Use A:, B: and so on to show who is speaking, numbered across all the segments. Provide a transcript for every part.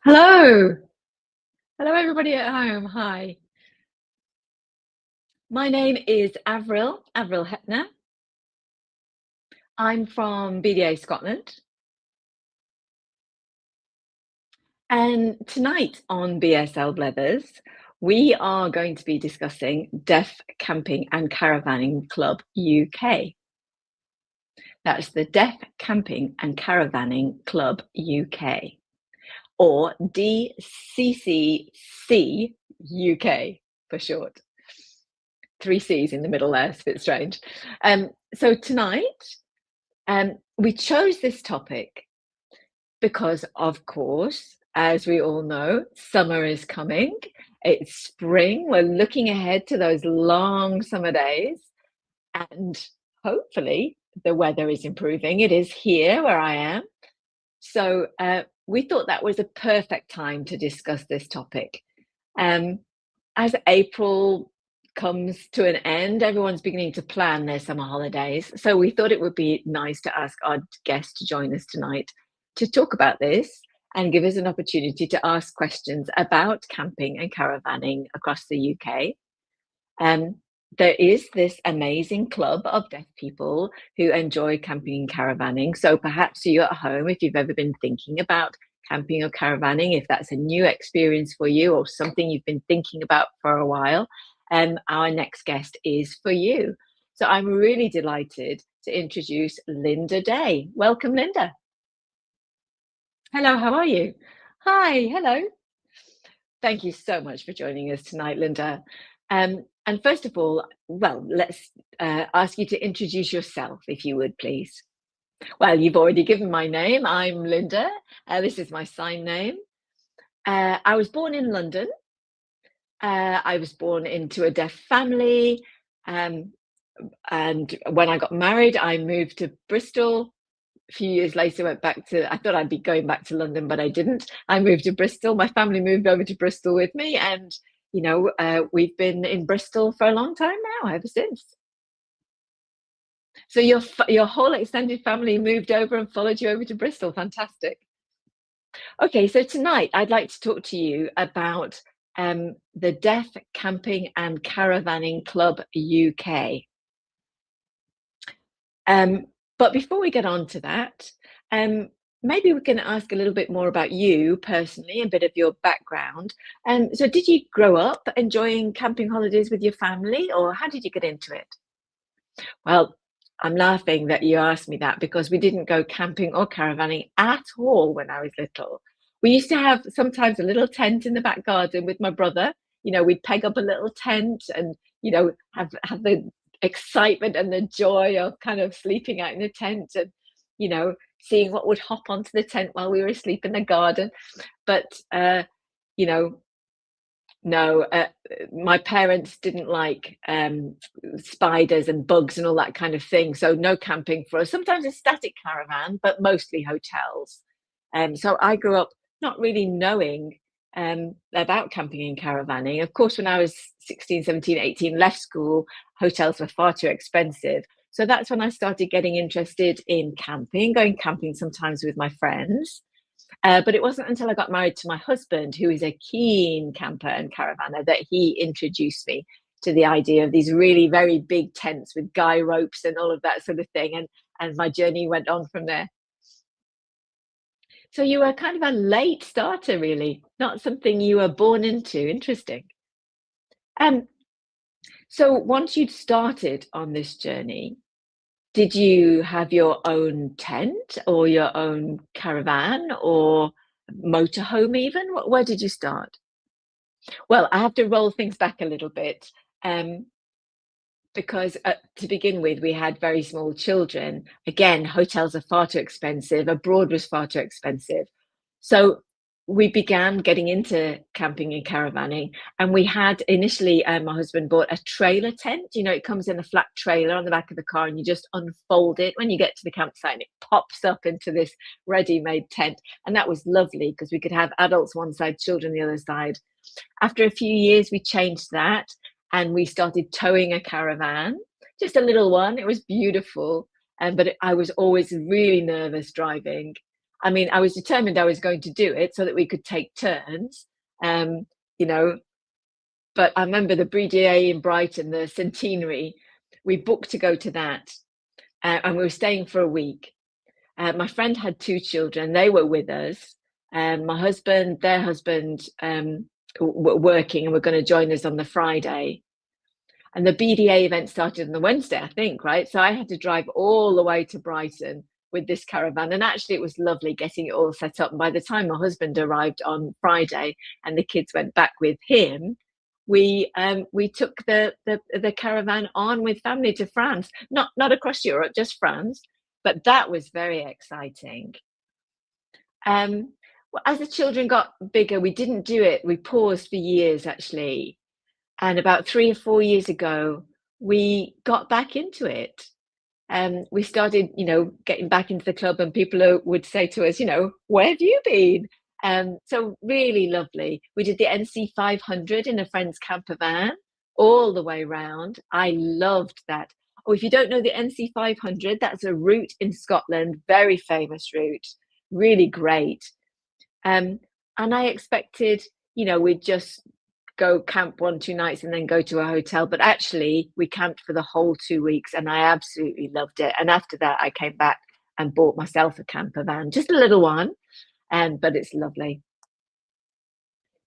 A: Hello. Hello, everybody at home. Hi. My name is Avril Hepner. I'm from BDA, Scotland. And tonight on BSL Blethers, we are going to be discussing Deaf Camping and Caravanning Club UK. That's the Deaf Camping and Caravanning Club UK, or DCCC UK for short. Three C's in the middle there, it's a bit strange. So tonight, we chose this topic because, of course, as we all know, summer is coming. It's spring. We're looking ahead to those long summer days, and hopefully the weather is improving. It is here where I am. So we thought that was a perfect time to discuss this topic. As April comes to an end, everyone's beginning to plan their summer holidays. So we thought it would be nice to ask our guest to join us tonight to talk about this and give us an opportunity to ask questions about camping and caravanning across the UK. There is this amazing club of deaf people who enjoy camping and caravanning. So perhaps you at home, if you've ever been thinking about camping or caravanning, if that's a new experience for you or something you've been thinking about for a while, our next guest is for you. So I'm really delighted to introduce Linda Day. Welcome, Linda. Hello, how are you? Hi, hello. Thank you so much for joining us tonight, Linda. And first of all, well, let's ask you to introduce yourself, if you would, please. Well, you've already given my name. I'm Linda. This is my sign name. I was born in London. I was born into a deaf family. And when I got married, I moved to Bristol. A few years later, I thought I'd be going back to London, but I didn't. I moved to Bristol. My family moved over to Bristol with me. And, we've been in Bristol for a long time now, ever since. So your whole extended family moved over and followed you over to Bristol. Fantastic. Okay, so tonight I'd like to talk to you about the Deaf Camping and Caravanning Club UK. But before we get on to that, maybe we can ask a little bit more about you personally, a bit of your background. So did you grow up enjoying camping holidays with your family, or how did you get into it? Well, I'm laughing that you asked me that because we didn't go camping or caravanning at all when I was little. We used to have sometimes a little tent in the back garden with my brother. We'd peg up a little tent and, have the excitement and the joy of kind of sleeping out in the tent and, seeing what would hop onto the tent while we were asleep in the garden. But, you know, no, my parents didn't like spiders and bugs and all that kind of thing. So no camping for us. Sometimes a static caravan, but mostly hotels. So I grew up not really knowing about camping and caravanning. Of course, when I was 16, 17, 18, left school, hotels were far too expensive. So that's when I started getting interested in camping, going camping sometimes with my friends. But it wasn't until I got married to my husband, who is a keen camper and caravanner, that he introduced me to the idea of these really very big tents with guy ropes and all of that sort of thing. And my journey went on from there. So you were kind of a late starter, really, not something you were born into. Interesting. Um, so once you'd started on this journey, did you have your own tent or your own caravan or motorhome even? Where did you start? Well, I have to roll things back a little bit, because, to begin with, we had very small children. Again, hotels are far too expensive, abroad was far too expensive. So we began getting into camping and caravanning, and we had initially, my husband bought a trailer tent. It comes in a flat trailer on the back of the car, and you just unfold it when you get to the campsite, and it pops up into this ready-made tent. And that was lovely because we could have adults one side, children the other side. After a few years, we changed that and we started towing a caravan, just a little one. It was beautiful, but I was always really nervous driving. I mean, I was determined I was going to do it so that we could take turns, um, you know, but I remember the BDA in Brighton, the centenary, we booked to go to that, and we were staying for a week. My friend had 2 children, they were with us. My husband, their husband, were working and were gonna join us on the Friday. And the BDA event started on the Wednesday, I think, right? So I had to drive all the way to Brighton with this caravan. And actually, it was lovely getting it all set up. And by the time my husband arrived on Friday and the kids went back with him, we took the caravan on with family to France, not across Europe, just France. But that was very exciting. Um, well, as the children got bigger, we didn't do it. We paused for years, actually, and about 3 or 4 years ago, we got back into it. We started, getting back into the club, and people would say to us, "Where have you been?" So really lovely. We did the NC 500 in a friend's camper van all the way round. I loved that. Oh, if you don't know the NC 500, that's a route in Scotland, very famous route, really great. Um, and I expected, we'd just go camp 1, 2 nights and then go to a hotel. But actually, we camped for the whole 2 weeks and I absolutely loved it. And after that, I came back and bought myself a camper van, just a little one, but it's lovely.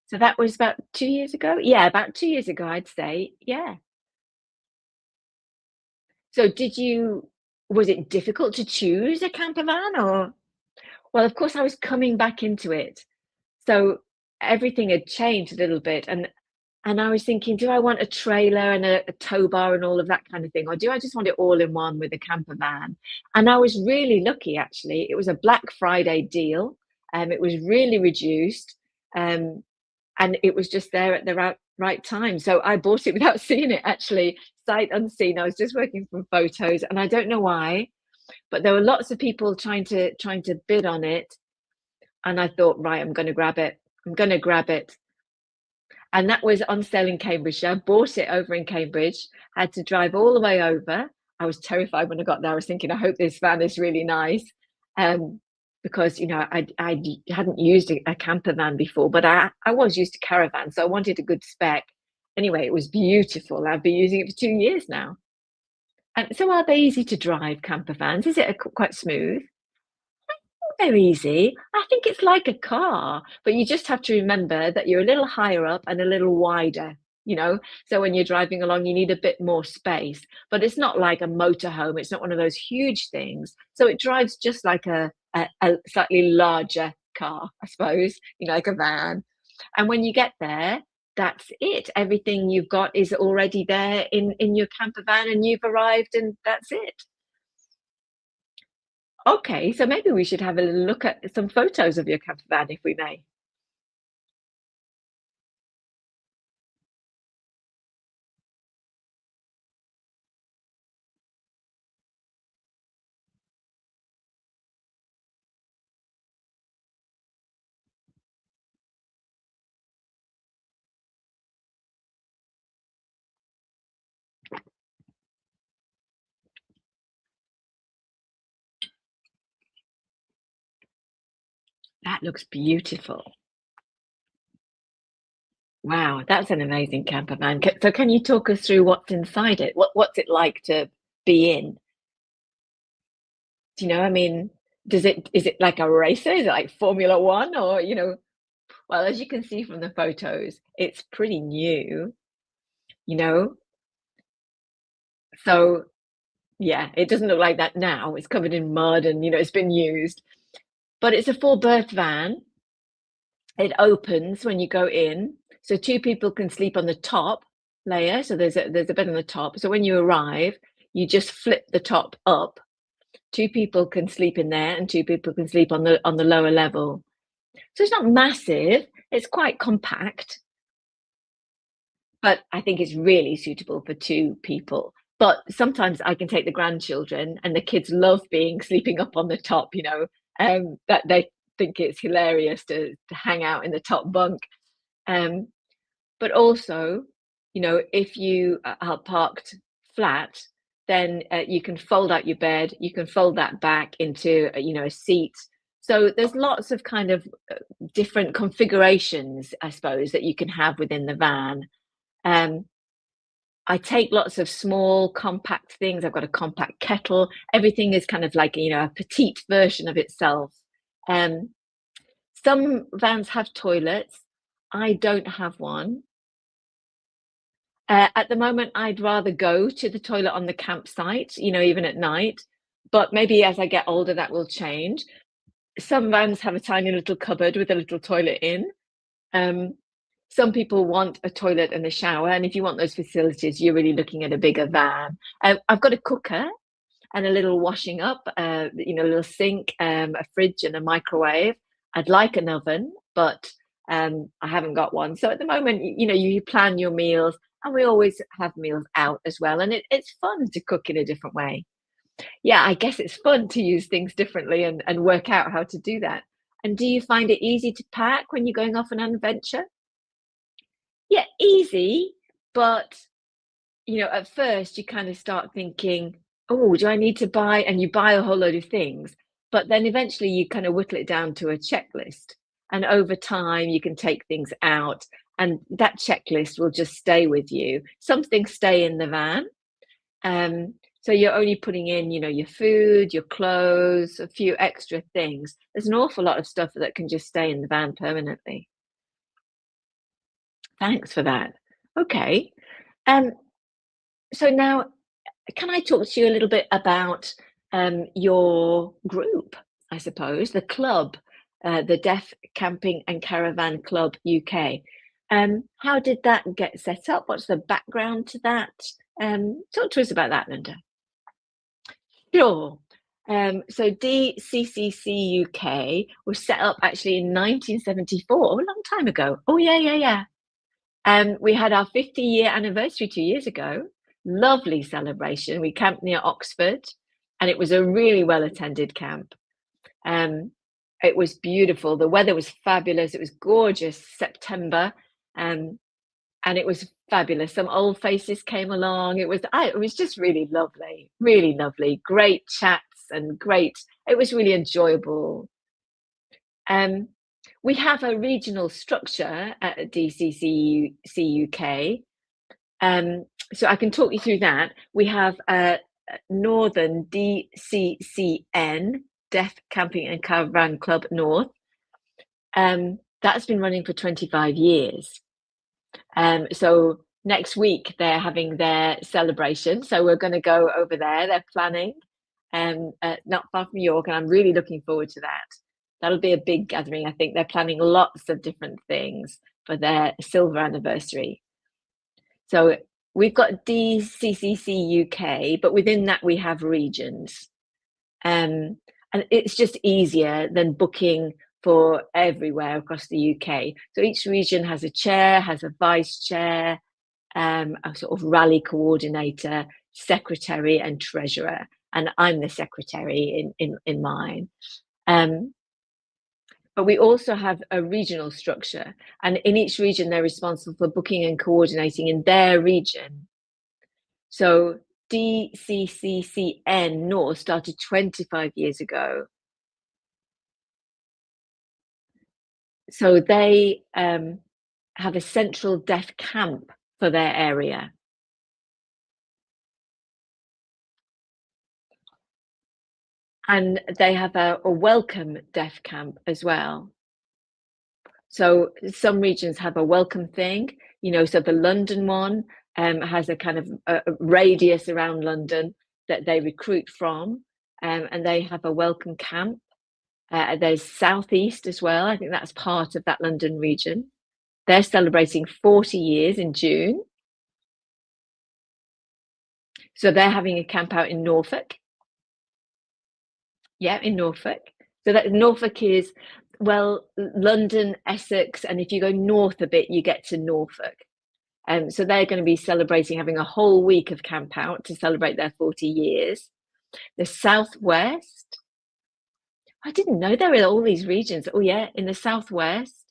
A: So that was about 2 years ago. Yeah, about 2 years ago, I'd say. Yeah. So was it difficult to choose a camper van or? Well, of course, I was coming back into it. So everything had changed a little bit. And I was thinking, do I want a trailer and a tow bar and all of that kind of thing? Or do I just want it all in one with a camper van? And I was really lucky, actually. It was a Black Friday deal. It was really reduced. Um, and it was just there at the right time. So I bought it without seeing it, actually, sight unseen. I was just working from photos, and I don't know why, but there were lots of people trying to bid on it. And I thought, right, I'm going to grab it. I'm going to grab it. And that was on sale in Cambridgeshire. Bought it over in Cambridge, had to drive all the way over. I was terrified when I got there. I was thinking, I hope this van is really nice. Because I hadn't used a camper van before, but I was used to caravan, so I wanted a good spec. Anyway, it was beautiful. I've been using it for 2 years now. And so, are they easy to drive, camper vans? Is it quite smooth? They're easy. I think it's like a car, but you just have to remember that you're a little higher up and a little wider, you know? So when you're driving along, you need a bit more space, but it's not like a motorhome. It's not one of those huge things. So it drives just like a slightly larger car, I suppose, like a van. And when you get there, that's it. Everything you've got is already there in your camper van, and you've arrived, and that's it. Okay, so maybe we should have a look at some photos of your camper van, if we may. That looks beautiful. Wow, that's an amazing camper van. So can you talk us through what's inside it? What's it like to be in? Do you know? I mean, is it like a racer? Is it like Formula One, or well, as you can see from the photos, it's pretty new, you know. So yeah, it doesn't look like that now. It's covered in mud, and it's been used. But it's a full berth van. It opens when you go in, so 2 people can sleep on the top layer, so there's a bed on the top. So when you arrive, you just flip the top up. 2 people can sleep in there, and 2 people can sleep on the lower level. So it's not massive, it's quite compact, but I think it's really suitable for 2 people. But sometimes I can take the grandchildren, and the kids love sleeping up on the top, that they think it's hilarious to hang out in the top bunk. Um, But also, if you are parked flat, then you can fold out your bed, you can fold that back into, a seat, So there's lots of kind of different configurations, I suppose, that you can have within the van. Um, I take lots of small, compact things. I've got a compact kettle. Everything is kind of like, a petite version of itself. Um, some vans have toilets. I don't have one. At the moment, I'd rather go to the toilet on the campsite, even at night. But maybe as I get older, that will change. Some vans have a tiny little cupboard with a little toilet in. Um, some people want a toilet and a shower, and if you want those facilities, you're really looking at a bigger van. I've got a cooker and a little washing up, a little sink, a fridge, and a microwave. I'd like an oven, but I haven't got one. So at the moment, you plan your meals, and we always have meals out as well, and it's fun to cook in a different way. Yeah, I guess it's fun to use things differently and work out how to do that. And do you find it easy to pack when you're going off an adventure? Yeah, easy, but at first you kind of start thinking, oh, do I need to buy? And you buy a whole load of things, but then eventually you kind of whittle it down to a checklist. And over time, you can take things out, and that checklist will just stay with you. Some things stay in the van. So you're only putting in, your food, your clothes, a few extra things. There's an awful lot of stuff that can just stay in the van permanently. Thanks for that. Okay. Um, so now can I talk to you a little bit about your group, I suppose, the club, the Deaf Camping and Caravan Club UK? How did that get set up? What's the background to that? Talk to us about that, Linda. Sure. So DCCC UK was set up actually in 1974, a long time ago. Oh, yeah, yeah, yeah. We had our 50-year anniversary 2 years ago. Lovely celebration. We camped near Oxford, and it was a really well attended camp. Um, it was beautiful. The weather was fabulous. It was gorgeous September, um, and it was fabulous. Some old faces came along. It was just really lovely, really lovely. Great chats and great. It was really enjoyable. Um, we have a regional structure at DCC UK. So I can talk you through that. We have Northern DCCN, Deaf Camping and Caravan Club North. That's been running for 25 years. So next week they're having their celebration. So we're going to go over there. They're planning, not far from York, and I'm really looking forward to that. That'll be a big gathering. I think they're planning lots of different things for their silver anniversary. So we've got DCCC UK, but within that we have regions. And it's just easier than booking for everywhere across the UK. So each region has a chair, has a vice chair, a sort of rally coordinator, secretary, and treasurer. And I'm the secretary in mine. But we also have a regional structure, and in each region, they're responsible for booking and coordinating in their region. So DCCCN North started 25 years ago. So they have a central deaf camp for their area. And they have a welcome deaf camp as well. So some regions have a welcome thing, so the London one has a kind of a radius around London that they recruit from, and they have a welcome camp. There's Southeast as well. I think that's part of that London region. They're celebrating 40 years in June. So they're having a camp out in Norfolk. Yeah, in Norfolk. So that Norfolk is, well, London, Essex, and if you go north a bit, you get to Norfolk. So they're going to be celebrating, having a whole week of camp out to celebrate their 40 years. The Southwest. I didn't know there were all these regions. Oh, yeah, in the Southwest.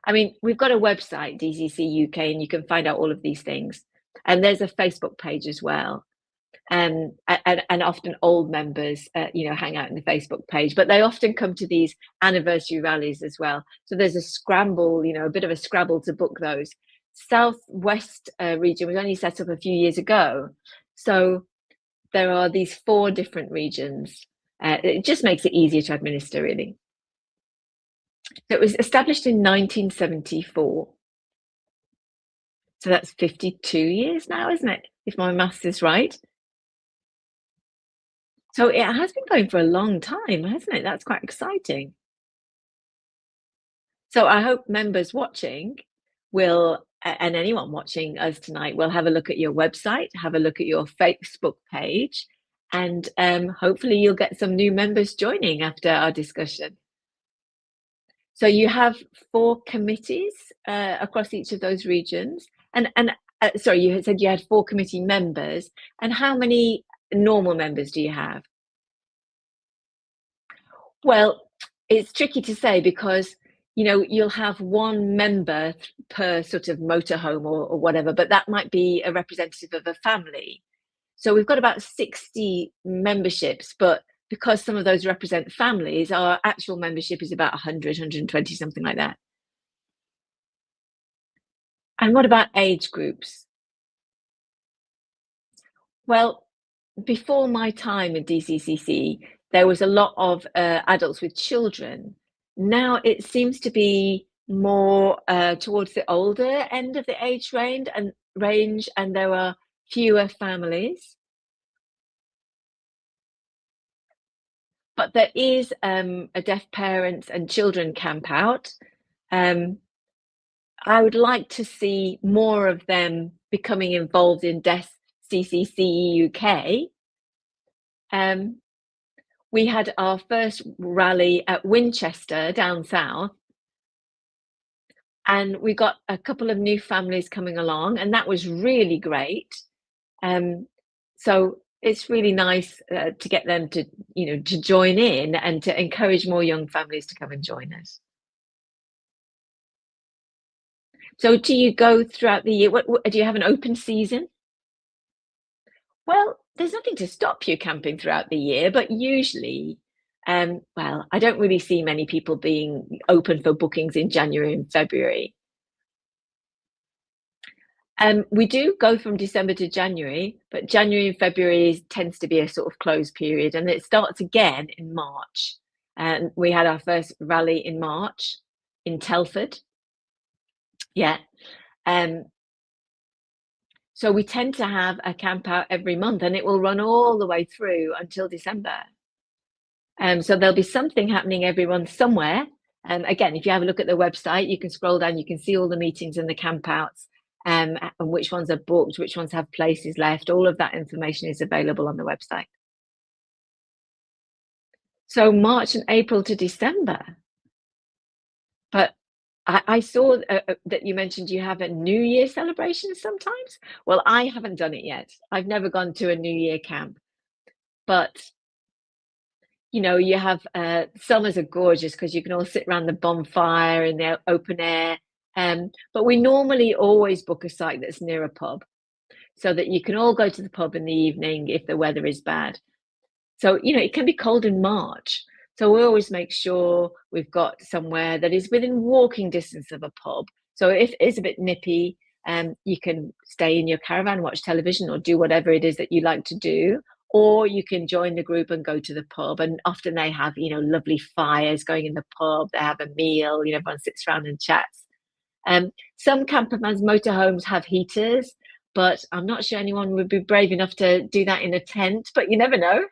A: I mean, we've got a website, DCC UK, and you can find out all of these things. And there's a Facebook page as well. And often old members, hang out in the Facebook page, but they often come to these anniversary rallies as well. So there's a scramble, a bit of a scrabble to book those. Southwest region was only set up a few years ago, so there are these 4 different regions. It just makes it easier to administer, really. So it was established in 1974. So that's 52 years now, isn't it? If my maths is right. So it has been going for a long time, hasn't it? That's quite exciting. So I hope members watching and anyone watching us tonight will have a look at your website, have a look at your Facebook page, and hopefully you'll get some new members joining after our discussion. So you have 4 committees across each of those regions, and sorry, you had said you had 4 committee members, and how many normal members do you have? Well, it's tricky to say because, you'll have 1 member per sort of motorhome or whatever, but that might be a representative of a family. So we've got about 60 memberships, but because some of those represent families, our actual membership is about 100, 120, something like that. And what about age groups? Well, before my time in DCCC, there was a lot of adults with children. Now it seems to be more towards the older end of the age range, and there are fewer families. But there is a deaf parents and children camp out. Um, I would like to see more of them becoming involved in Deaf CCC UK. Um, we had our first rally at Winchester down south, and we got a couple of new families coming along, and that was really great. So it's really nice to get them to join in and to encourage more young families to come and join us. So do you go throughout the year? What do you have an open season? Well, there's nothing to stop you camping throughout the year, but usually, well, I don't really see many people being open for bookings in January and February. We do go from December to January, but January and February tends to be a sort of closed period, and it starts again in March. And we had our first rally in March in Telford. Yeah. Um, so we tend to have a camp out every month, and it will run all the way through until December. So there'll be something happening every month somewhere. Again, if you have a look at the website, you can scroll down, you can see all the meetings and the campouts, and which ones are booked, which ones have places left. All of that information is available on the website. So March and April to December. But I saw that you mentioned you have a New Year celebration sometimes. Well, I haven't done it yet. I've never gone to a New Year camp, but you have summers are gorgeous because you can all sit around the bonfire in the open air. But we normally always book a site that's near a pub so that you can all go to the pub in the evening if the weather is bad. So, it can be cold in March. So we always make sure we've got somewhere that is within walking distance of a pub. So if it's a bit nippy, you can stay in your caravan, watch television, or do whatever it is that you like to do. Or you can join the group and go to the pub. And often they have, lovely fires going in the pub. They have a meal, everyone sits around and chats. Some campervans, motorhomes have heaters, but I'm not sure anyone would be brave enough to do that in a tent, but you never know.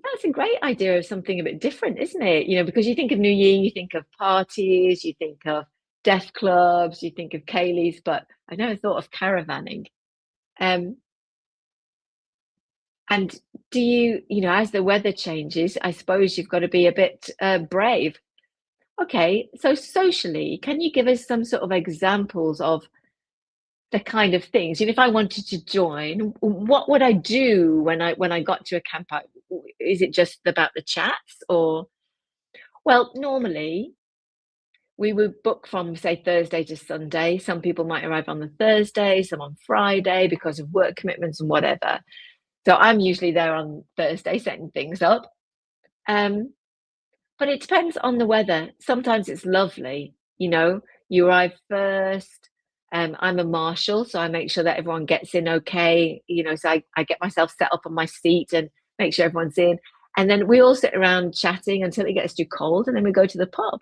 A: That's a great idea of something a bit different, isn't it? Because you think of New Year, you think of parties, you think of deaf clubs, you think of Kayleys, but I never thought of caravanning. Um, and do as the weather changes, I suppose you've got to be a bit brave. Okay, so socially, can you give us some sort of examples of the kind of things? If I wanted to join, what would I do when I got to a camp out? Is it just about the chats or? Well, normally we would book from, say, Thursday to Sunday. Some people might arrive on the Thursday, some on Friday because of work commitments and whatever. So I'm usually there on Thursday setting things up. Um, but it depends on the weather. Sometimes it's lovely, you arrive first. I'm a marshal, so I make sure that everyone gets in okay, so I get myself set up on my seat and make sure everyone's in. And then we all sit around chatting until it gets too cold, and then we go to the pub.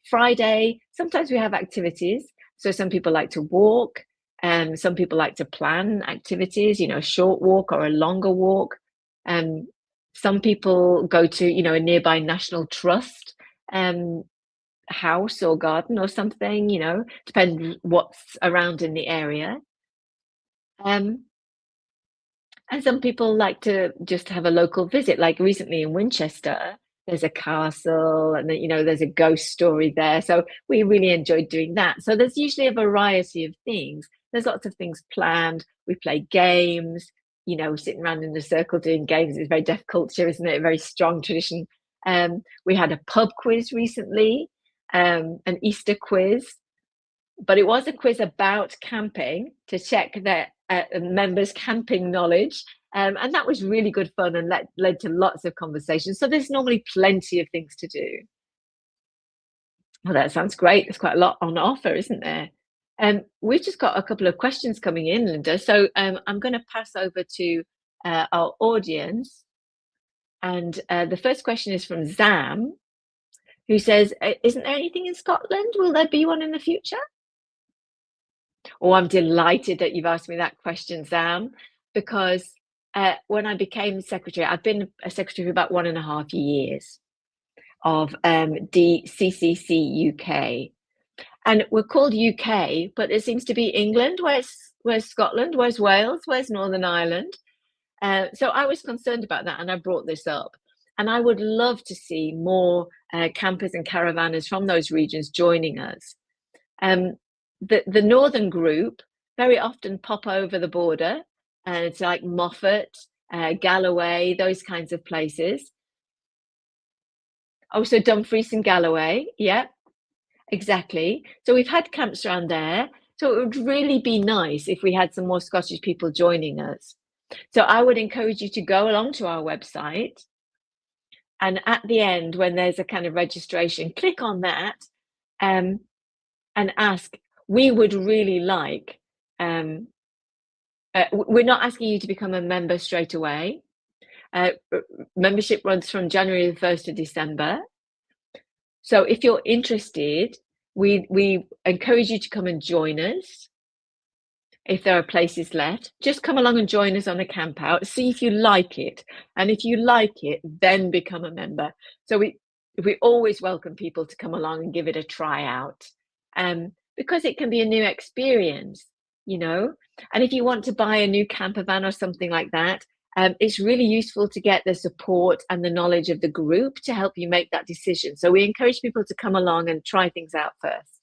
A: Friday, sometimes we have activities. So some people like to walk, some people like to plan activities, a short walk or a longer walk. Um, some people go to, a nearby national trust house or garden or something, depends what's around in the area. Um, and some people like to just have a local visit, like recently in Winchester, there's a castle and then, there's a ghost story there. So we really enjoyed doing that. So there's usually a variety of things. There's lots of things planned. We play games, sitting around in a circle doing games. It's very deaf culture, isn't it? A very strong tradition. We had a pub quiz recently, an Easter quiz, but it was a quiz about camping to check their members' camping knowledge. And that was really good fun and led to lots of conversations. So there's normally plenty of things to do. Well, that sounds great. There's quite a lot on offer, isn't there? We've just got a couple of questions coming in, Linda. So I'm going to pass over to our audience. And the first question is from Zam, who says, isn't there anything in Scotland? Will there be one in the future? Oh, I'm delighted that you've asked me that question, Sam, because when I became secretary, I've been a secretary for about 1.5 years of DCCC UK. And we're called UK, but it seems to be England. Where's Scotland? Where's Wales? Where's Northern Ireland? So I was concerned about that, and I brought this up. And I would love to see more campers and caravanners from those regions joining us. The northern group very often pop over the border, and it's like Moffat, Galloway, those kinds of places. Oh, so Dumfries and Galloway, yeah, exactly. So we've had camps around there. So it would really be nice if we had some more Scottish people joining us. So I would encourage you to go along to our website, and at the end, when there's a kind of registration, click on that and ask. We would really like, we're not asking you to become a member straight away. Membership runs from January the 1st to December. So if you're interested, we encourage you to come and join us. If there are places left, just come along and join us on a camp out, see if you like it. And if you like it, then become a member. So we always welcome people to come along and give it a try out. Because it can be a new experience, And if you want to buy a new camper van or something like that, it's really useful to get the support and the knowledge of the group to help you make that decision. So we encourage people to come along and try things out first.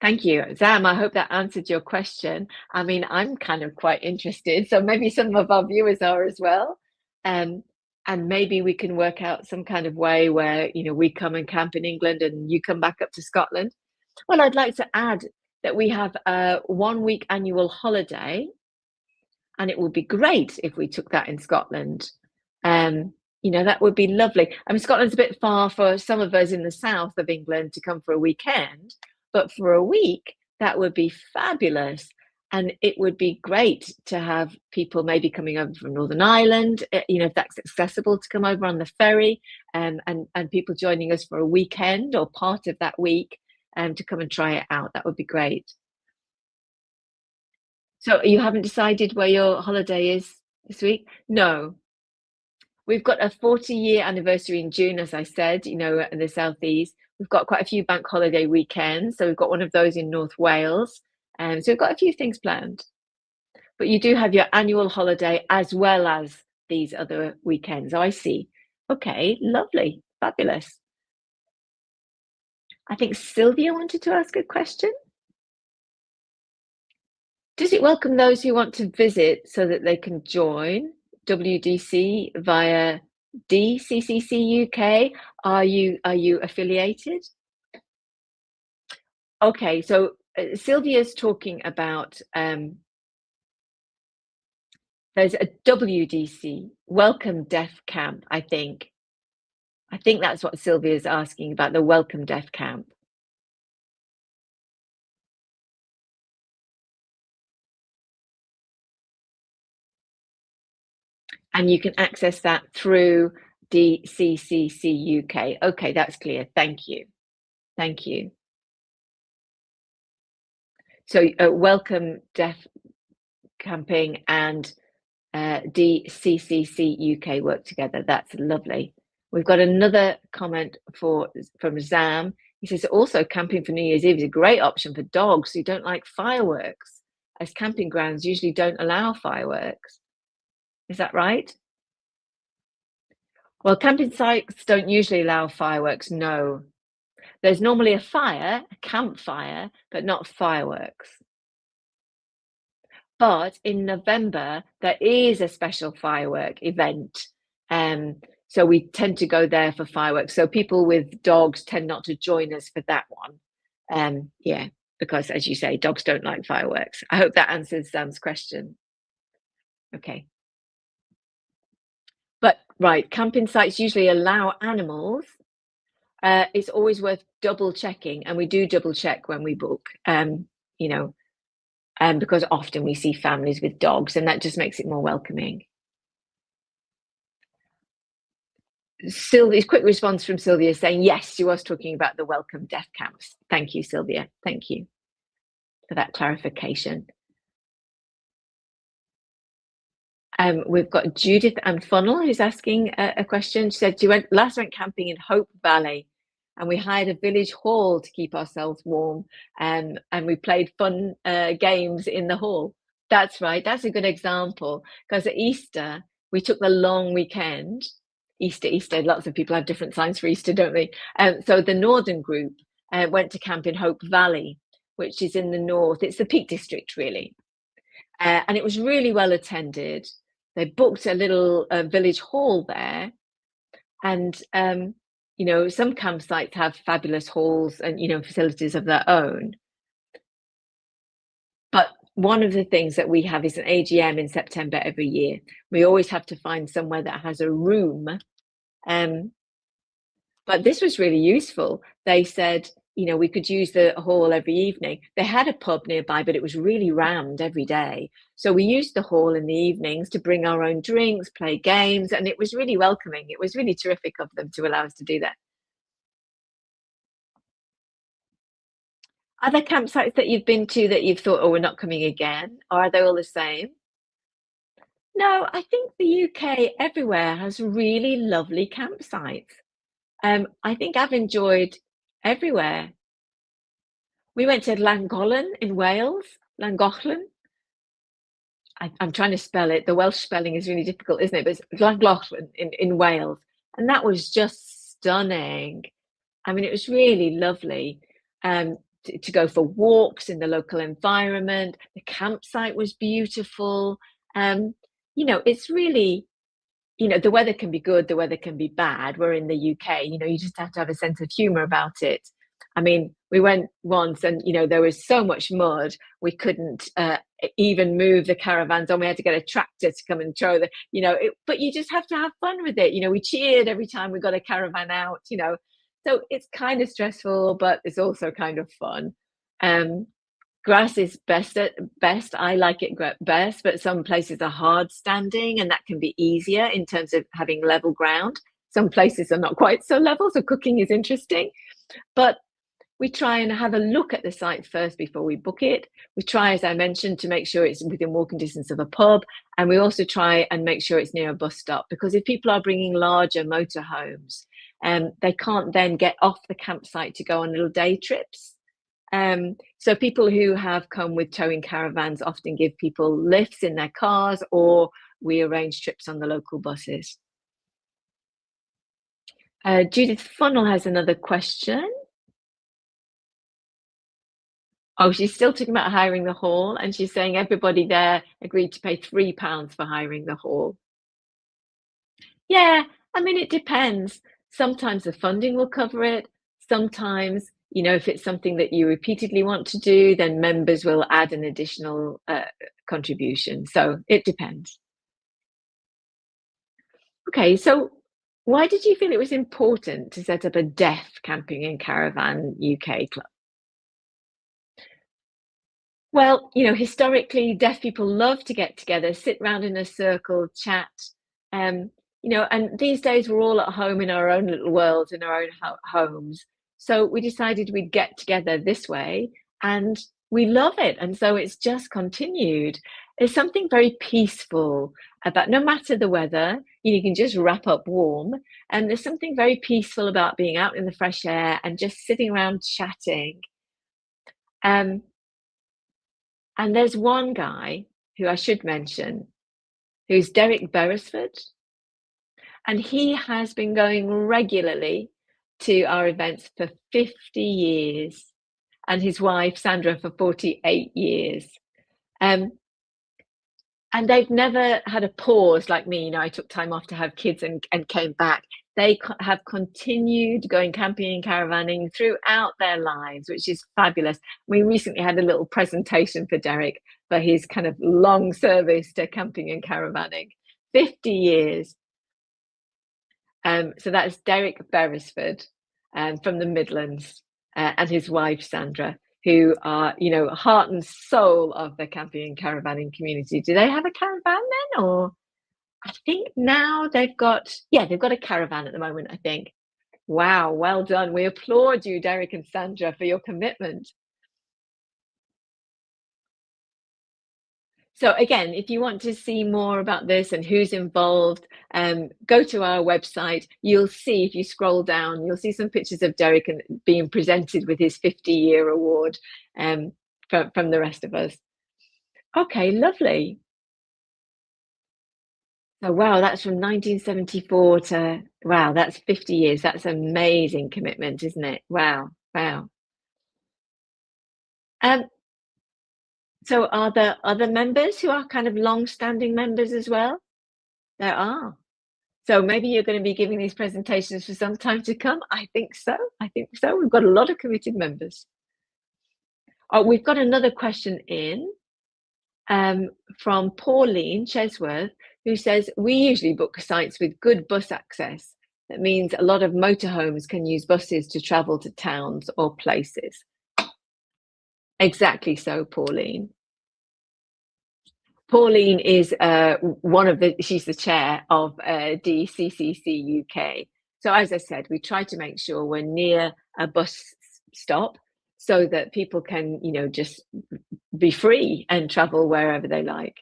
A: Thank you, Zam. I hope that answered your question. I mean, I'm kind of quite interested, so maybe some of our viewers are as well. And maybe we can work out some kind of way where, we come and camp in England and you come back up to Scotland. Well, I'd like to add that we have a 1-week annual holiday, and it would be great if we took that in Scotland. That would be lovely. I mean, Scotland's a bit far for some of us in the south of England to come for a weekend, but for a week, that would be fabulous. And it would be great to have people maybe coming over from Northern Ireland, if that's accessible to come over on the ferry, and people joining us for a weekend or part of that week to come and try it out. That would be great. So you haven't decided where your holiday is this week? No. We've got a 40-year anniversary in June, as I said, in the southeast. We've got quite a few bank holiday weekends. So we've got one of those in North Wales. So we've got a few things planned. But you do have your annual holiday as well as these other weekends. Oh, I see. Okay, lovely. Fabulous. I think Sylvia wanted to ask a question. Does it welcome those who want to visit so that they can join WDC via DCCC UK? Are you affiliated? Okay, so Sylvia's talking about there's a WDC, Welcome Deaf Camp, I think. I think that's what Sylvia's asking about, the Welcome Deaf Camp. And you can access that through DCCC UK. Okay, that's clear. Thank you. Thank you. So, Welcome Deaf Camping and DCCC UK work together. That's lovely. We've got another comment from Zam. He says also camping for New Year's Eve is a great option for dogs who don't like fireworks, as camping grounds usually don't allow fireworks. Is that right? Well, camping sites don't usually allow fireworks, no. There's normally a fire, a campfire, but not fireworks. But in November, there is a special firework event. So we tend to go there for fireworks. So people with dogs tend not to join us for that one. Yeah, because as you say, dogs don't like fireworks. I hope that answers Sam's question. Okay. But right, camping sites usually allow animals. It's always worth double checking, and we do double check when we book. You know, because often we see families with dogs, and that just makes it more welcoming. Sylvia's quick response from Sylvia saying, yes, she was talking about the welcome deaf camps. Thank you, Sylvia. Thank you for that clarification. We've got Judith and Funnel who's asking a question. She said, last went camping in Hope Valley and we hired a village hall to keep ourselves warm and we played fun games in the hall. That's right. That's a good example because at Easter, we took the long weekend. Easter, lots of people have different signs for Easter, don't they? So the Northern group went to camp in Hope Valley, which is in the north. It's the Peak District, really. And it was really well attended. They booked a little village hall there. And, some campsites have fabulous halls and, facilities of their own. But one of the things that we have is an AGM in September every year. We always have to find somewhere that has a room. But this was really useful. They said, we could use the hall every evening. They had a pub nearby, but it was really rammed every day. So we used the hall in the evenings to bring our own drinks, play games, and it was really welcoming. It was really terrific of them to allow us to do that. Are there campsites that you've been to that you've thought, oh, we're not coming again? Or are they all the same? No, I think the UK everywhere has really lovely campsites. I think I've enjoyed everywhere. We went to Llangollen in Wales, Llangollen. I'm trying to spell it. The Welsh spelling is really difficult, isn't it? But it's Llangollen in Wales. And that was just stunning. I mean, it was really lovely to go for walks in the local environment. The campsite was beautiful. It's really, the weather can be good, the weather can be bad. We're in the UK, you just have to have a sense of humor about it. I mean, we went once and, there was so much mud, we couldn't even move the caravans on. We had to get a tractor to come and throw but you just have to have fun with it. We cheered every time we got a caravan out, So it's kind of stressful, but it's also kind of fun. Grass is best at best. I like it best, but some places are hard standing and that can be easier in terms of having level ground. Some places are not quite so level, so cooking is interesting. But we try and have a look at the site first before we book it. We try, as I mentioned, to make sure it's within walking distance of a pub. And we also try and make sure it's near a bus stop, because if people are bringing larger motorhomes, they can't then get off the campsite to go on little day trips. So people who have come with towing caravans often give people lifts in their cars, or we arrange trips on the local buses. Judith Funnel has another question. Oh, she's still talking about hiring the hall, and she's saying everybody there agreed to pay £3 for hiring the hall. Yeah, I mean, it depends. Sometimes the funding will cover it. Sometimes If it's something that you repeatedly want to do, then members will add an additional contribution. So it depends. Okay, so why did you feel it was important to set up a deaf camping and caravan UK club? Well, historically, deaf people love to get together, sit round in a circle, chat. Um, and these days we're all at home in our own little worlds, in our own homes. So we decided we'd get together this way, and we love it. And so it's just continued. There's something very peaceful about, no matter the weather, you can just wrap up warm. And there's something very peaceful about being out in the fresh air and just sitting around chatting. Um, And there's one guy who I should mention, who's Derek Beresford, and he has been going regularly to our events for 50 years, and his wife, Sandra, for 48 years. Um, and they've never had a pause like me. I took time off to have kids and came back. They have continued going camping and caravanning throughout their lives, which is fabulous. We recently had a little presentation for Derek for his kind of long service to camping and caravanning. 50 years. So that's Derek Beresford from the Midlands and his wife, Sandra, who are, heart and soul of the camping and caravanning community. Do they have a caravan then? Or I think now they've got a caravan at the moment, I think. Wow, well done. We applaud you, Derek and Sandra, for your commitment. So again, if you want to see more about this and who's involved, go to our website. You'll see, if you scroll down, you'll see some pictures of Derek and being presented with his 50-year award from the rest of us. Okay, lovely. So wow, that's from 1974 to wow, that's 50 years. That's amazing commitment, isn't it? Wow, wow. Um, so are there other members who are kind of long-standing members as well? There are. So maybe you're going to be giving these presentations for some time to come. I think so. I think so. We've got a lot of committed members. Oh, we've got another question in from Pauline Chesworth, who says, we usually book sites with good bus access. That means a lot of motorhomes can use buses to travel to towns or places. Exactly so, Pauline. Pauline is she's the chair of DCCC UK. So as I said, we try to make sure we're near a bus stop so that people can, just be free and travel wherever they like.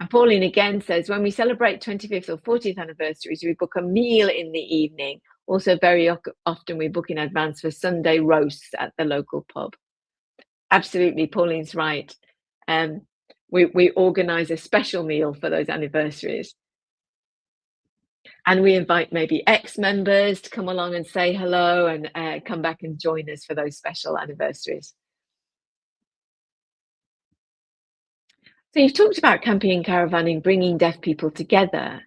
A: And Pauline again says, when we celebrate 25th or 40th anniversaries, we book a meal in the evening. Also, very often we book in advance for Sunday roasts at the local pub. Absolutely, Pauline's right. We organise a special meal for those anniversaries. And we invite maybe ex-members to come along and say hello and come back and join us for those special anniversaries. So you've talked about camping and caravanning, bringing deaf people together.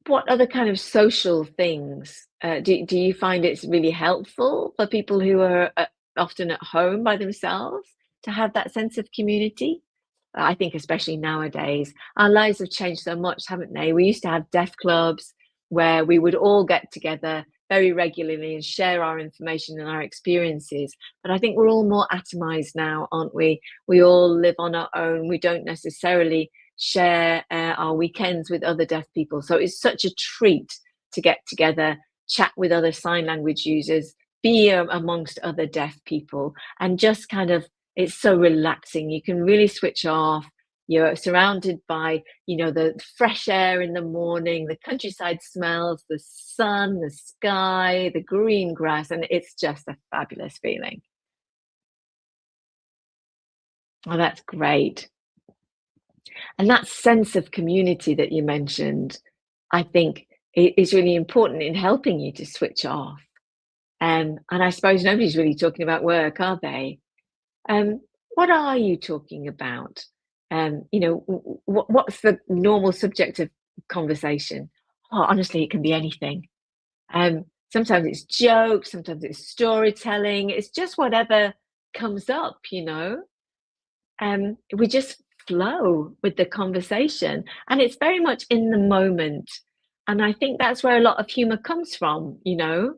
A: What other kind of social things do you find it's really helpful for people who are often at home by themselves to have that sense of community? I think especially nowadays, our lives have changed so much, haven't they? We used to have deaf clubs where we would all get together very regularly and share our information and our experiences. But I think we're all more atomized now, aren't we? We all live on our own. We don't necessarily share our weekends with other deaf people. So it's such a treat to get together, chat with other sign language users, be amongst other deaf people, and just kind of, it's so relaxing. You can really switch off. You're surrounded by, the fresh air in the morning, the countryside smells, the sun, the sky, the green grass, and it's just a fabulous feeling. Oh, that's great. And that sense of community that you mentioned, I think is really important in helping you to switch off. And I suppose nobody's really talking about work, are they? What are you talking about? What's the normal subject of conversation? Oh, honestly, it can be anything. Sometimes it's jokes, sometimes it's storytelling, it's just whatever comes up, we just flow with the conversation, and it's very much in the moment, and I think that's where a lot of humor comes from. We don't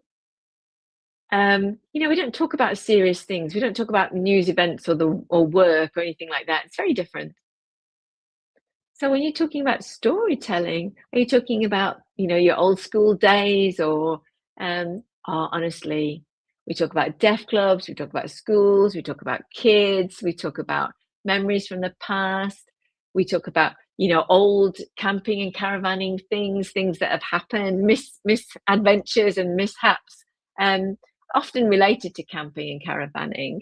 A: talk about serious things, we don't talk about news events or work or anything like that, it's very different. So when you're talking about storytelling, are you talking about, your old school days or honestly, we talk about deaf clubs, we talk about schools, we talk about kids, we talk about memories from the past, we talk about, old camping and caravanning things that have happened, misadventures and mishaps, um, often related to camping and caravanning.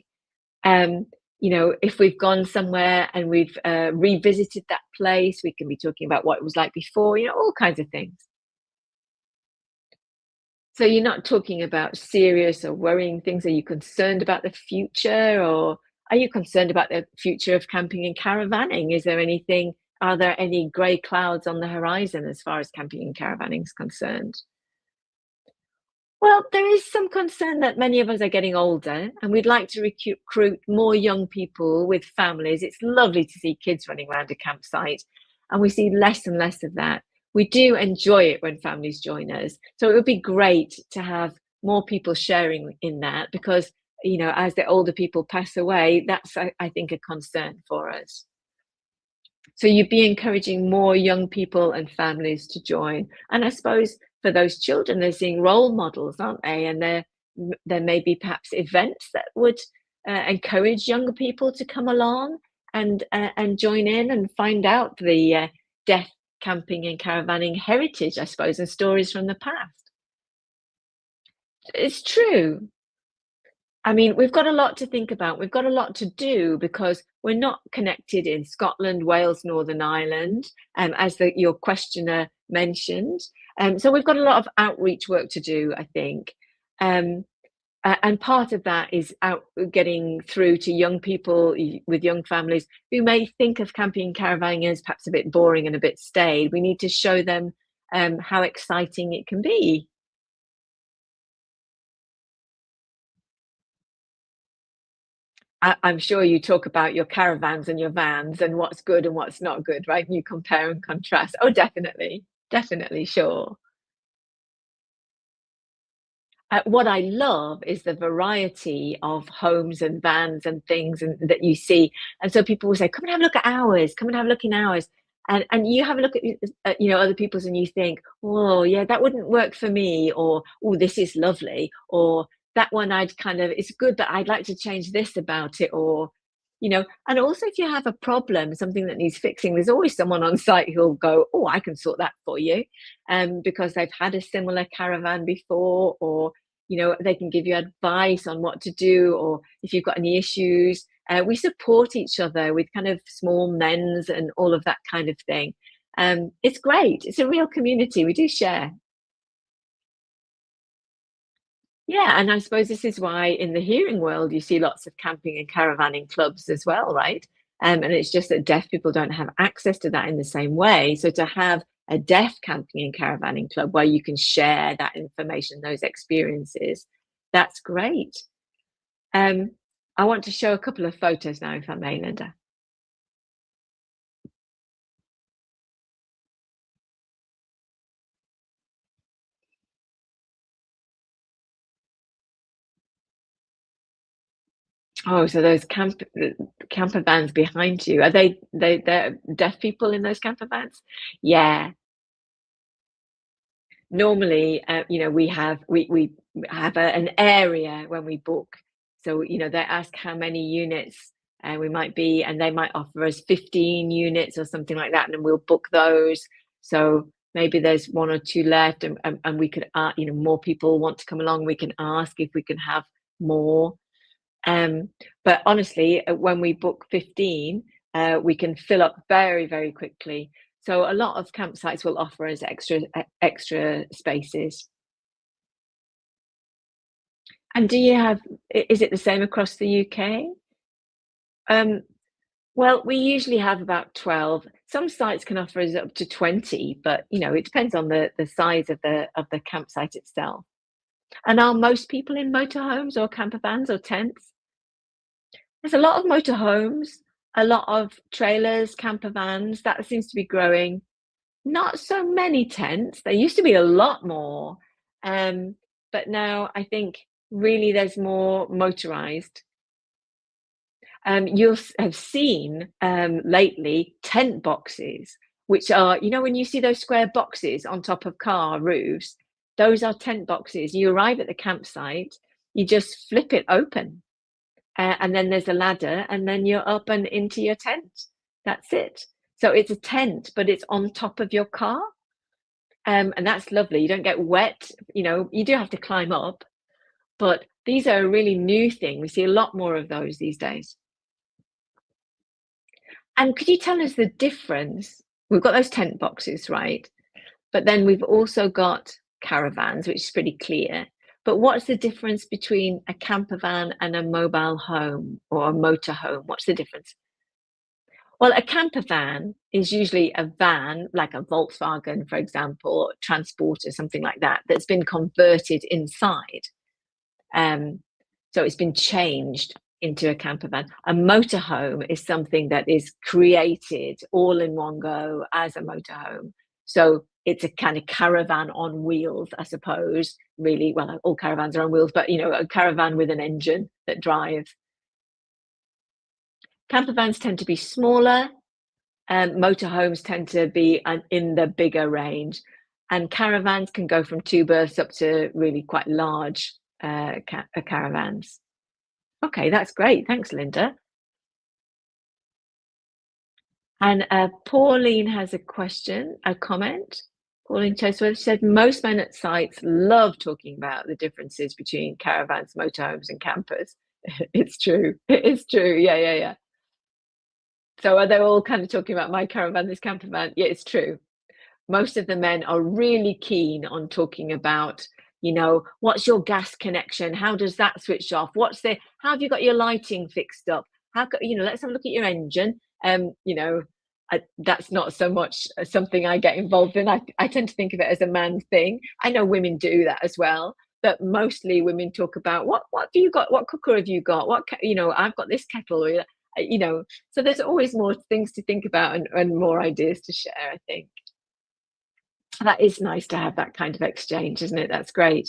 A: Um, if we've gone somewhere and we've revisited that place, we can be talking about what it was like before, all kinds of things. So you're not talking about serious or worrying things. Are you concerned about the future, or are you concerned about the future of camping and caravanning? Are there any grey clouds on the horizon as far as camping and caravanning is concerned? Well, there is some concern that many of us are getting older and we'd like to recruit more young people with families. It's lovely to see kids running around a campsite, and we see less and less of that. We do enjoy it when families join us. So it would be great to have more people sharing in that because, as the older people pass away, that's, I think, a concern for us. So you'd be encouraging more young people and families to join. And I suppose for those children, they're seeing role models, aren't they? And there may be perhaps events that would encourage younger people to come along and join in and find out the death camping and caravanning heritage, I suppose, and stories from the past. It's true. I mean, we've got a lot to think about. We've got a lot to do because we're not connected in Scotland, Wales, Northern Ireland, as your questioner mentioned. So we've got a lot of outreach work to do, I think. Um, and part of that is out getting through to young people with young families who may think of camping and caravanning as perhaps a bit boring and a bit staid. We need to show them how exciting it can be. I'm sure you talk about your caravans and your vans and what's good and what's not good, right? And you compare and contrast. Oh, definitely. Definitely, sure. What I love is the variety of homes and vans and things that you see. And so people will say, "Come and have a look at ours. Come and have a look in ours." And you have a look at other people's and you think, "Oh, yeah, that wouldn't work for me," or "Oh, this is lovely," or "That one it's good, but I'd like to change this about it," and also if you have a problem, something that needs fixing, there's always someone on site who'll go, "Oh, I can sort that for you," because they've had a similar caravan before, or they can give you advice on what to do, or if you've got any issues. We support each other with kind of small mends and all of that kind of thing. It's great. It's a real community. We do share. Yeah, and I suppose this is why in the hearing world you see lots of camping and caravanning clubs as well, right? And it's just that deaf people don't have access to that in the same way. So to have a deaf camping and caravanning club where you can share that information, those experiences, that's great. Um, I want to show a couple of photos now, if I may, Linda. Oh, so those camper vans behind you, are they're deaf people in those camper vans? Yeah. Normally, we have an area when we book. So, they ask how many units we might be, and they might offer us 15 units or something like that, and then we'll book those. So maybe there's one or two left, and we could, more people want to come along. We can ask if we can have more. Um, but honestly, when we book 15, we can fill up very, very quickly. So a lot of campsites will offer us extra spaces. And do you have is it the same across the UK? Um, well, we usually have about 12. Some sites can offer us up to 20, but it depends on the size of the campsite itself. And are most people in motorhomes or camper vans or tents? There's a lot of motorhomes, a lot of trailers, camper vans. That seems to be growing. Not so many tents. There used to be a lot more, um, but now I think really there's more motorized. You'll have seen lately tent boxes, which are, when you see those square boxes on top of car roofs, those are tent boxes. You arrive at the campsite, you just flip it open, and then there's a ladder, and then you're up and into your tent. That's it. So it's a tent, but it's on top of your car. And that's lovely. You don't get wet. You do have to climb up, but these are a really new thing. We see a lot more of those these days. And could you tell us the difference? We've got those tent boxes, right? But then we've also got caravans, which is pretty clear. But what's the difference between a camper van and a mobile home or a motor home? What's the difference? Well, a camper van is usually a van, like a Volkswagen, for example, transporter, something like that, that's been converted inside. Um, so it's been changed into a camper van. A motorhome is something that is created all in one go as a motorhome. So it's a kind of caravan on wheels, I suppose. Really, well, all caravans are on wheels, but a caravan with an engine that drives. Camper vans tend to be smaller. Motorhomes tend to be in the bigger range, and caravans can go from two berths up to really quite large caravans. Okay, that's great. Thanks, Linda. And Pauline has a question, a comment. Pauline Chesworth said, most men at sites love talking about the differences between caravans, motorhomes, and campers. It's true. It is true. Yeah, yeah, yeah. So are they all kind of talking about my caravan, this camper van? Yeah, it's true. Most of the men are really keen on talking about, what's your gas connection? How does that switch off? How have you got your lighting fixed up? Let's have a look at your engine. That's not so much something I get involved in. I tend to think of it as a man thing. I know women do that as well, but mostly women talk about what have you got? What cooker have you got? I've got this kettle, so there's always more things to think about and more ideas to share, I think. That is nice to have that kind of exchange, isn't it? That's great.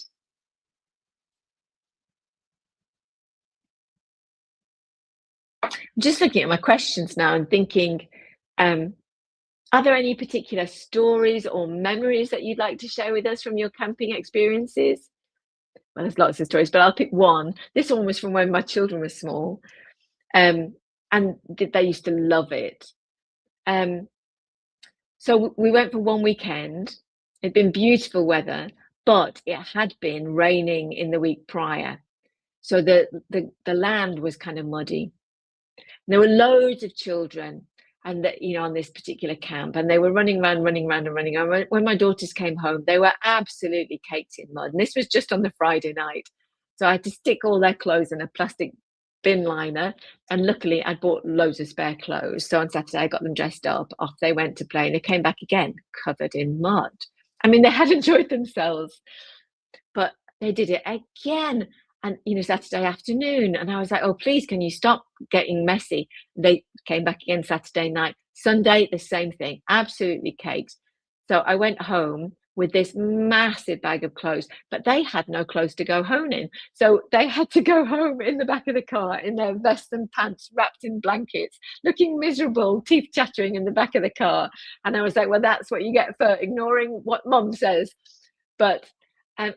A: Just looking at my questions now and thinking, um, are there any particular stories or memories that you'd like to share with us from your camping experiences? Well, there's lots of stories, but I'll pick one. This one was from when my children were small, um, and they used to love it. Um, so we went for one weekend. It'd been beautiful weather, but it had been raining in the week prior. So the land was kind of muddy. There were loads of children and on this particular camp, and they were running around, running around and running around. When my daughters came home, they were absolutely caked in mud. And this was just on the Friday night. So I had to stick all their clothes in a plastic bin liner. And luckily I'd bought loads of spare clothes. So on Saturday I got them dressed up, off they went to play, and they came back again covered in mud. I mean, they had enjoyed themselves, but they did it again. And Saturday afternoon, and I was like, oh, please, can you stop getting messy? They came back again Saturday night. Sunday, the same thing, absolutely caked. So I went home with this massive bag of clothes, but they had no clothes to go home in. So they had to go home in the back of the car in their vests and pants, wrapped in blankets, looking miserable, teeth chattering in the back of the car. And I was like, well, that's what you get for ignoring what mom says. But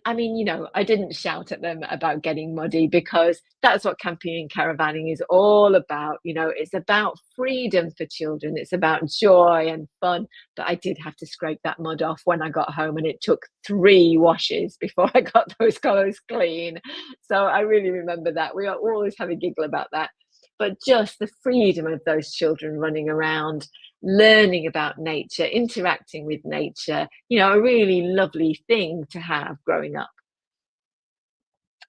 A: I mean, I didn't shout at them about getting muddy, because that's what camping and caravanning is all about. It's about freedom for children. It's about joy and fun. But I did have to scrape that mud off when I got home, and it took 3 washes before I got those clothes clean. So I really remember that. We always have a giggle about that. But just the freedom of those children running around, learning about nature, interacting with nature, a really lovely thing to have growing up.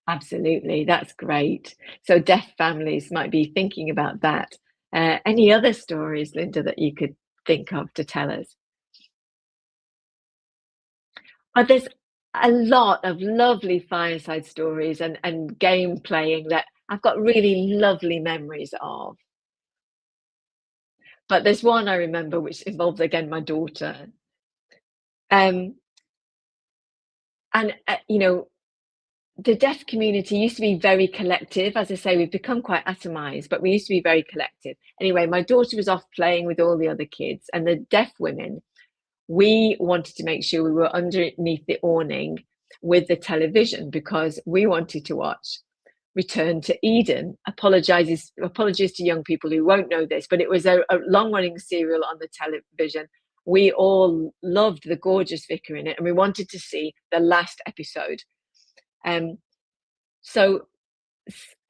A: Absolutely, that's great. So deaf families might be thinking about that. Any other stories, Linda, that you could think of to tell us? Oh, a lot of lovely fireside stories and game playing that I've got really lovely memories of. But there's one I remember which involves again my daughter. Um, and the deaf community used to be very collective. As I say, we've become quite atomized, but we used to be very collective. Anyway, my daughter was off playing with all the other kids, and the deaf women, we wanted to make sure we were underneath the awning with the television because we wanted to watch Return to Eden. Apologies to young people who won't know this, but it was a long-running serial on the television. We all loved the gorgeous vicar in it, and we wanted to see the last episode. Um, so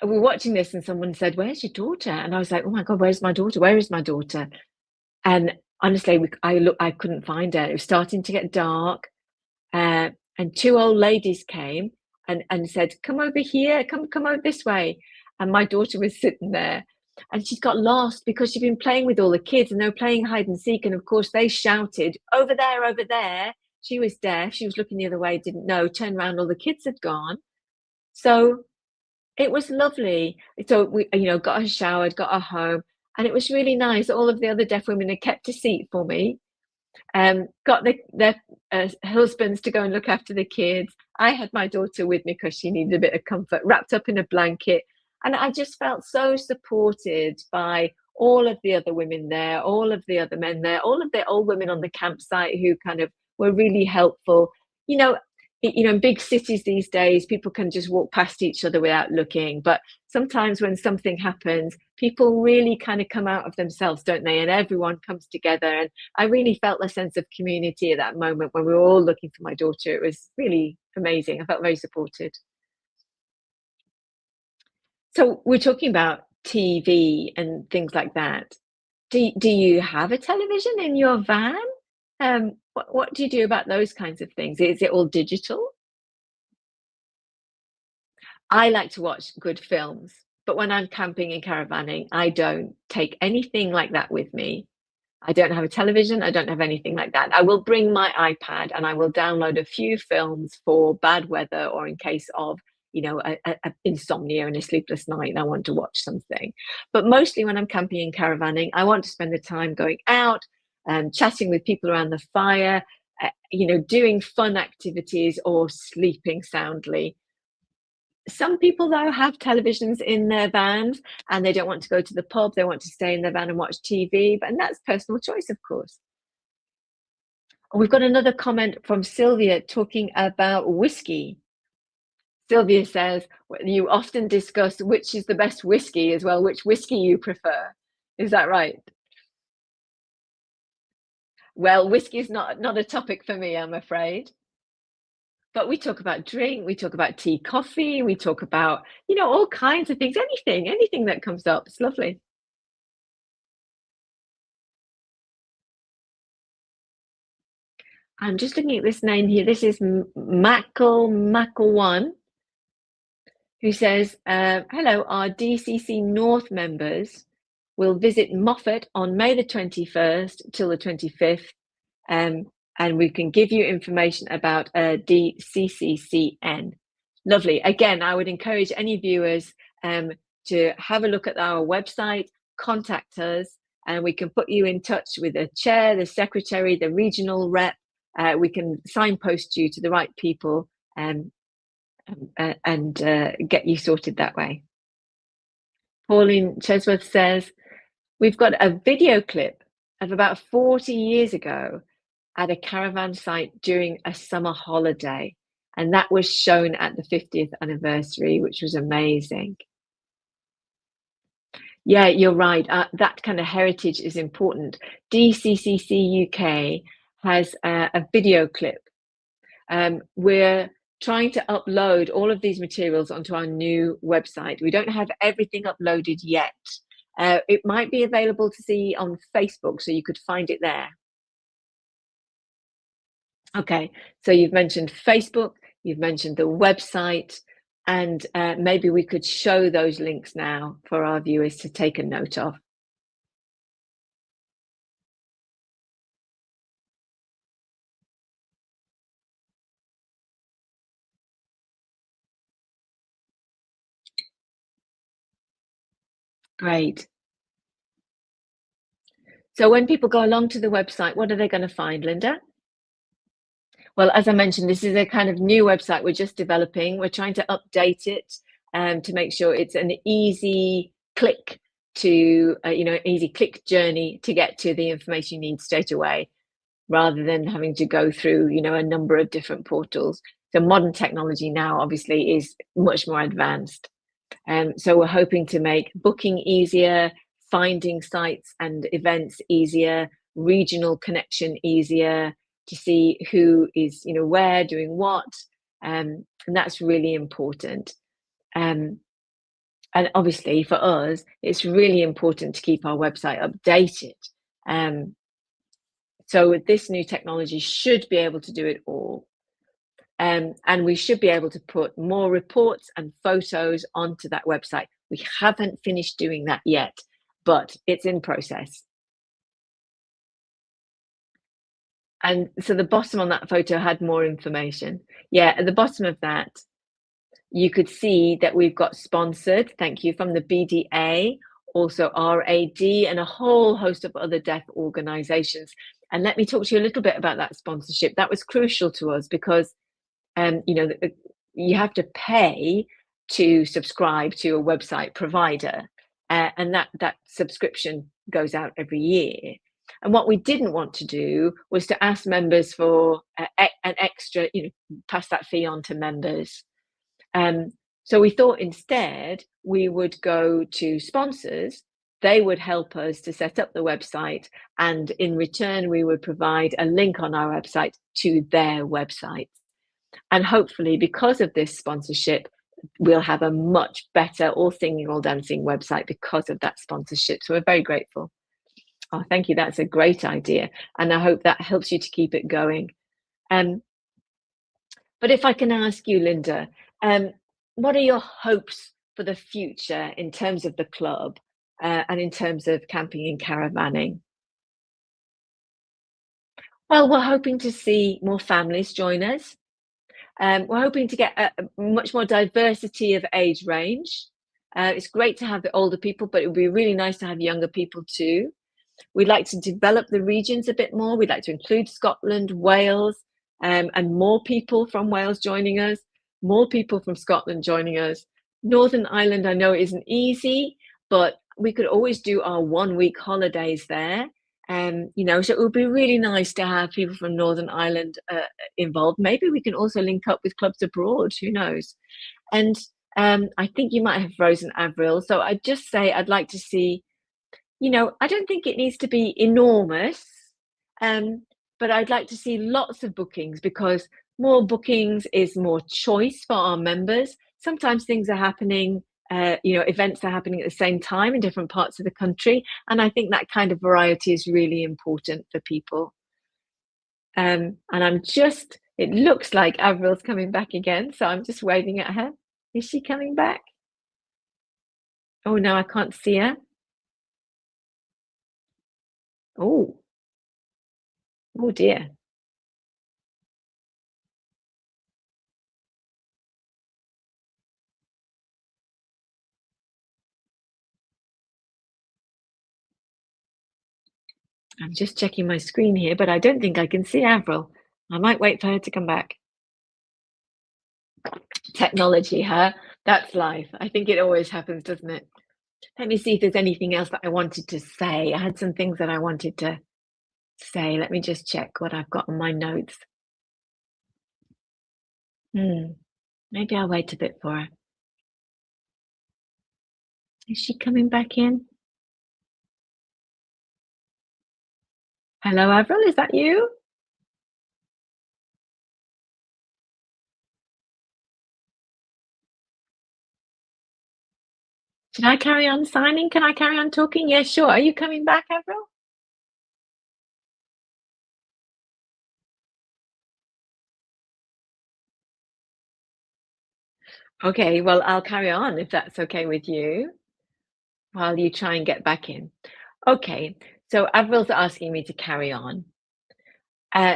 A: we were watching this, and someone said, "Where's your daughter?" And I was like, "Oh my God, where's my daughter? Where is my daughter?" And honestly, I couldn't find her. It was starting to get dark, and two old ladies came and said, "Come over here, come over this way." And my daughter was sitting there, and she's got lost because she'd been playing with all the kids, and they were playing hide and seek. And of course, they shouted, "Over there, over there!" She was deaf. She was looking the other way, didn't know. Turned around, all the kids had gone. So it was lovely. So we, got her showered, got her home, and it was really nice. All of the other deaf women had kept a seat for me, got their husbands to go and look after the kids. I had my daughter with me because she needed a bit of comfort, wrapped up in a blanket. And I just felt so supported by all of the other women there, all of the other men there, all of the old women on the campsite who kind of were really helpful. You know, in big cities these days, people can just walk past each other without looking. But sometimes when something happens, people really kind of come out of themselves, don't they? And everyone comes together. And I really felt a sense of community at that moment when we were all looking for my daughter. It was really amazing. I felt very supported. So we're talking about TV and things like that. Do you have a television in your van? What do you do about those kinds of things? Is it all digital? I like to watch good films, but when I'm camping and caravanning, I don't take anything like that with me. I don't have a television, I don't have anything like that. I will bring my iPad and I will download a few films for bad weather or in case of, a insomnia and a sleepless night and I want to watch something. But mostly when I'm camping and caravanning, I want to spend the time going out and chatting with people around the fire, doing fun activities or sleeping soundly. Some people, though, have televisions in their vans and they don't want to go to the pub. They want to stay in their van and watch TV, and that's personal choice, of course. We've got another comment from Sylvia talking about whiskey. Sylvia says, you often discuss which is the best whiskey as well, which whiskey you prefer. Is that right? Well, whiskey is not a topic for me, I'm afraid. But we talk about drink, we talk about tea, coffee, we talk about, all kinds of things, anything that comes up. It's lovely. I'm just looking at this name here. This is Mackle1, who says, "Hello, our DCC North members will visit Moffat on May the 21st till the 25th, um, and we can give you information about DCCCN." Lovely. Again, I would encourage any viewers to have a look at our website, contact us, and we can put you in touch with the chair, the secretary, the regional rep. We can signpost you to the right people and get you sorted that way. Pauline Chesworth says, we've got a video clip of about 40 years ago at a caravan site during a summer holiday. And that was shown at the 50th anniversary, which was amazing. Yeah, you're right. That kind of heritage is important. DCCC UK has a video clip. We're trying to upload all of these materials onto our new website. We don't have everything uploaded yet. It might be available to see on Facebook, so you could find it there. Okay, so you've mentioned Facebook, you've mentioned the website, and maybe we could show those links now for our viewers to take a note of. Great. So when people go along to the website, what are they going to find, Linda? Well, as I mentioned, this is a kind of new website we're just developing. We're trying to update it to make sure it's an easy click to, easy click journey to get to the information you need straight away, rather than having to go through, a number of different portals. So modern technology now obviously is much more advanced. So we're hoping to make booking easier, finding sites and events easier, regional connection easier, to see who is, where, doing what. And that's really important. Um, and obviously for us, it's really important to keep our website updated. Um, so with this new technology should be able to do it all. And we should be able to put more reports and photos onto that website. We haven't finished doing that yet, but it's in process. And so the bottom on that photo had more information. Yeah, at the bottom of that, you could see that we've got sponsored, thank you, from the BDA, also RAD, and a whole host of other deaf organizations. And let me talk to you a little bit about that sponsorship. That was crucial to us because you have to pay to subscribe to a website provider, and that subscription goes out every year. And what we didn't want to do was to ask members for an extra, pass that fee on to members. Um, so we thought instead we would go to sponsors. They would help us to set up the website, and in return, we would provide a link on our website to their website. And hopefully, because of this sponsorship, we'll have a much better all singing, all dancing website because of that sponsorship. So we're very grateful. Oh, thank you. That's a great idea. And I hope that helps you to keep it going. Um, but if I can ask you, Linda, um, what are your hopes for the future in terms of the club and in terms of camping and caravanning? Well, we're hoping to see more families join us. We're hoping to get a much more diversity of age range. It's great to have the older people, but it would be really nice to have younger people too. We'd like to develop the regions a bit more. We'd like to include Scotland, Wales, and more people from Wales joining us, more people from Scotland joining us. Northern Ireland, I know isn't easy, but we could always do our 1 week holidays there. So it would be really nice to have people from Northern Ireland involved. Maybe we can also link up with clubs abroad, who knows? And I think you might have frozen Avril. So I'd just say I'd like to see, I don't think it needs to be enormous, um, but I'd like to see lots of bookings because more bookings is more choice for our members. Sometimes things are happening, events are happening at the same time in different parts of the country. And I think that kind of variety is really important for people. And it looks like Avril's coming back again. So I'm just waving at her. Is she coming back? Oh, no, I can't see her. Oh, oh dear. I'm just checking my screen here, but I don't think I can see Avril. I might wait for her to come back. Technology, huh? That's life. I think it always happens, doesn't it? Let me see if there's anything else that I wanted to say. I had some things that I wanted to say. Let me just check what I've got on my notes. Maybe I'll wait a bit for her. Is she coming back in? Hello, Avril, is that you? Should I carry on signing? Can I carry on talking? Yeah, sure. Are you coming back, Avril? Okay, well, I'll carry on if that's okay with you while you try and get back in. Okay, so Avril's asking me to carry on.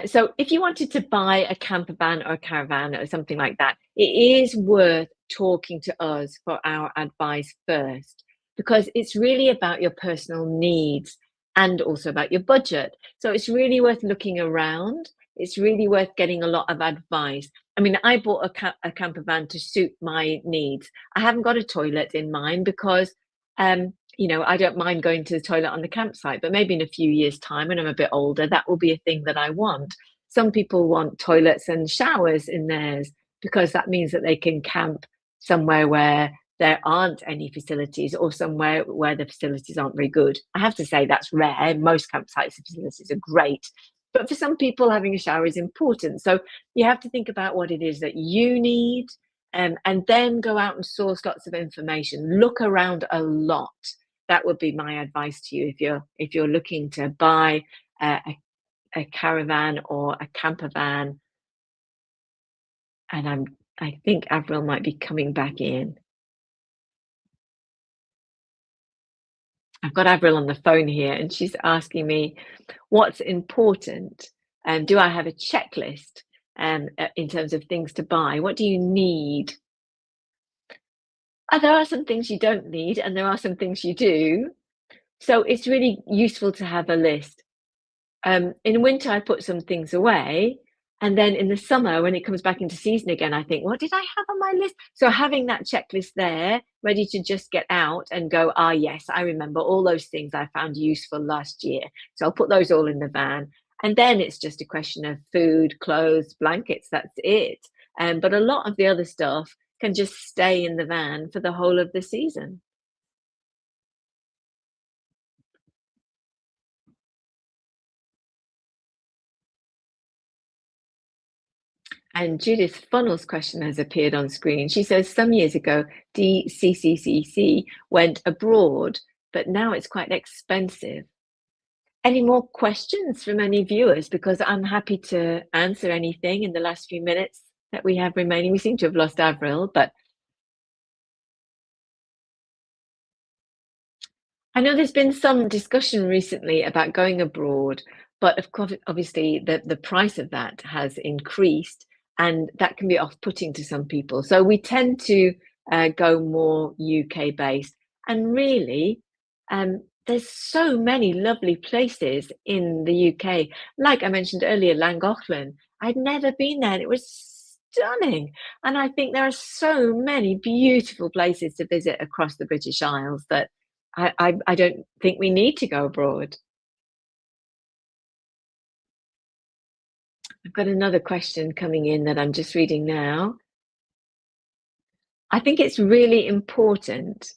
A: So if you wanted to buy a camper van or a caravan or something like that, it is worth talking to us for our advice first. because it's really about your personal needs and also about your budget. So it's really worth looking around. It's really worth getting a lot of advice. I mean, I bought a camper van to suit my needs. I haven't got a toilet in mind because, I don't mind going to the toilet on the campsite, but maybe in a few years' time, when I'm a bit older, that will be a thing that I want. Some people want toilets and showers in theirs because that means that they can camp somewhere where there aren't any facilities or somewhere where the facilities aren't very good. I have to say that's rare. Most campsites and facilities are great. But for some people, having a shower is important. So you have to think about what it is that you need, and then go out and source lots of information. Look around a lot. That would be my advice to you if you're looking to buy a caravan or a camper van. And I think Avril might be coming back in. I've got Avril on the phone here, and she's asking me what's important. Do I have a checklist in terms of things to buy? What do you need? There are some things you don't need, and there are some things you do. So it's really useful to have a list. In winter, I put some things away, and then in the summer, when it comes back into season again, I think, what did I have on my list? So having that checklist there, ready to just get out and go, ah, yes, I remember all those things I found useful last year. So I'll put those all in the van. And then it's just a question of food, clothes, blankets, that's it. But a lot of the other stuff can just stay in the van for the whole of the season. And Judith Funnel's question has appeared on screen. She says, some years ago, DCCCC went abroad, but now it's quite expensive. Any more questions from any viewers? Because I'm happy to answer anything in the last few minutes that we have remaining. We seem to have lost Avril, but I know there's been some discussion recently about going abroad, but of course, obviously, the price of that has increased, and that can be off-putting to some people. So we tend to go more UK based, and really, there's so many lovely places in the UK. Like I mentioned earlier, Llangollen. I'd never been there, and it was stunning. And I think there are so many beautiful places to visit across the British Isles that I don't think we need to go abroad. I've got another question coming in that I'm just reading now. I think it's really important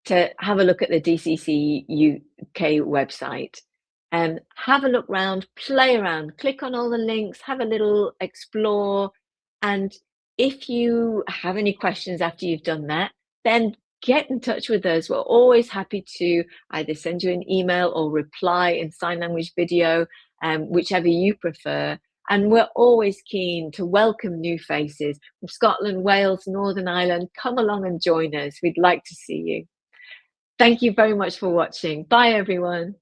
A: to have a look at the DCC UK website and have a look around, play around, click on all the links, have a little explore. And if you have any questions after you've done that, then get in touch with us. We're always happy to either send you an email or reply in sign language video, whichever you prefer. And we're always keen to welcome new faces from Scotland, Wales, Northern Ireland. Come along and join us. We'd like to see you. Thank you very much for watching. Bye, everyone.